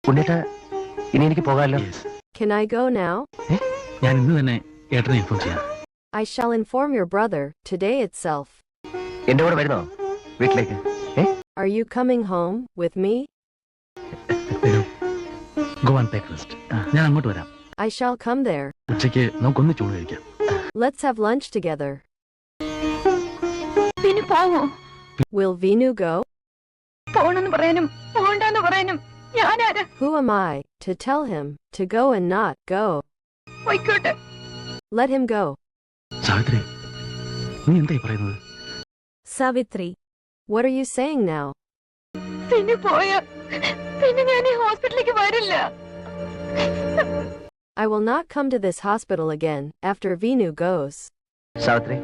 ഉണ്ണേട്ടാ, ഇനി എനിക്ക് പോകാമല്ലോ. Can I go now? ഞാൻ ഇന്ന് തന്നെ ഏട്ടനെ ഇൻഫോം ചെയ്യാം. I shall inform your brother today itself. എന്റെ കൂടെ വരുന്നോ വീട്ടിലേക്ക്? Are you coming home with me? Go and take rest. ഞാൻ അങ്ങോട്ട് വരാം. I shall come there. ഉച്ചയ്ക്ക് നമുക്കൊന്ന് ചൂട് കഴിക്കാം. Let's have lunch together. Vinu പോവോ? Will Vinu go? പോണെന്ന് പറയാനും പോണ്ടെന്ന് പറയാനും ഞാനാരാ? Who am I to tell him to go and not go? പോയിക്കോട്ടെ. Let him go. സാവിത്രി, നീ എന്തായി പറയുന്നത്? Savitri, what are you saying now? Vinu പോയ പിന്നെ ഞാൻ ഈ ഹോസ്പിറ്റലിലേക്ക് വരില്ല. I will not come to this hospital again after Vinu goes. Savitri,